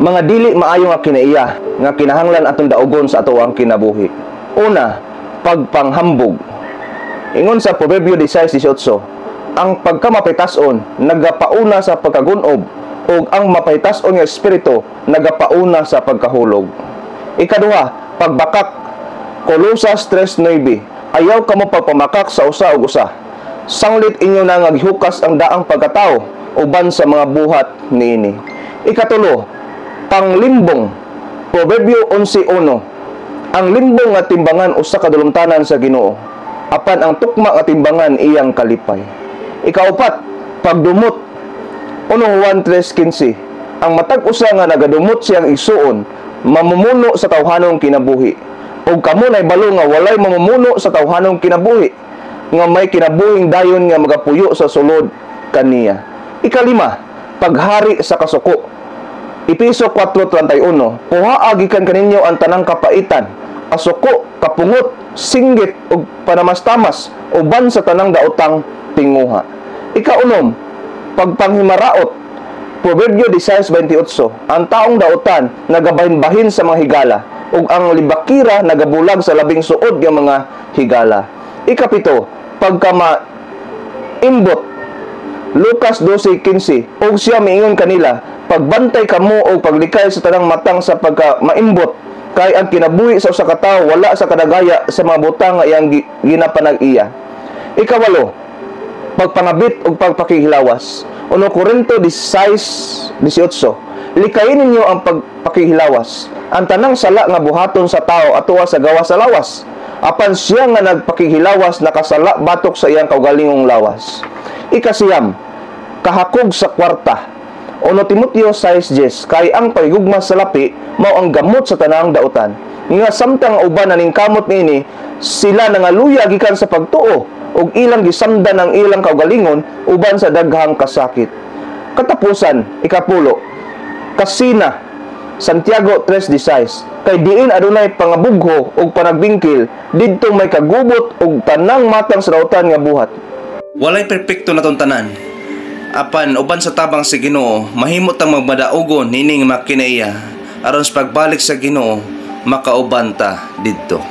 Mga dili maayo nga kinaiya nga kinahanglan atong daugon sa ato ang kinabuhi. Una, pagpanghambog. Ingon sa Proverbio 16:18, ang pagkamapitason nagapauna sa pagkagunob ug ang mapahitason nga espiritu nagapauna sa pagkahulog. Ikaduha, pagbakak. Colosas 3:9, ayaw kamo pagpamakak sa usa ug usa. Sanglit inyo na nga gihukas ang daang pagkatao uban sa mga buhat niini. Ikatulo, panglimbong. Proverbio 11:1, ang limbong nga timbangan usa ka dulumtanan sa Ginoo, apan ang tukma nga timbangan iyang kalipay. Ikaupat, pagdumot. 1 Juan 3:15, ang matag usa nga nagadumot siyang igsuon mamumuno sa tawhanong kinabuhi, ug kamo nay balo nga walay mamumuno sa tawhanong kinabuhi nga may kinabuhing dayon nga magapuyo sa sulod kaniya. Ikalima, paghari sa kasuko. Epeso 4:31, kuhaa gikan kaninyo ang tanang kapaitan, kasuko, kapungot, singgit ug panamastamas uban sa tanang daotang tinguha. Ikaunom, pagpanghimaraot. Proverbio 16:28, ang taong daotan nagabahin-bahin sa mga higala ug ang libakira nagabulag sa labing suod nga mga higala. Ikapito, pagkamaimbot. Lucas 12:15, ug siya miingon kanila, pagbantay kamo o paglikay sa tanang matang sa pagkamaimbot, kay ang kinabuhi sa usa ka tawo wala sa kadagaya sa mga butang nga iyang ginapanag-iya. Ikawalo, pagpangabit o pagpakihilawas. 1 Corinto 16:18, likayin ninyo ang pagpakihilawas. Ang tanang sala nga buhaton sa tao atuwa sa gawas sa lawas, apan siya nga nagpakihilawas nakasala batok sa iyang kaugalingong lawas. Ikasiyam, kahakog sa kwarta. 1 Timoteo 6:10, kay ang pagigugma sa lapi mao ang gamot sa tanang dautan. Nga samtang uban naningkamot niini, sila nangaluya gikan sa pagtuo ug ilang gisamdan ang ilang kaugalingon uban sa daghang kasakit. Katapusan, ikapulo, kasina. Santiago 3:16, kay diin adunay pangabugho ug panagbingkil didto may kagubot ug tanang matang sa dautan nga buhat. Walay perpekto na tong tanan. Apan uban sa tabang sa Ginoo, mahimot ang magmadaugon nining makinaiya aron sa pagbalik sa Ginoo makauban ta didto.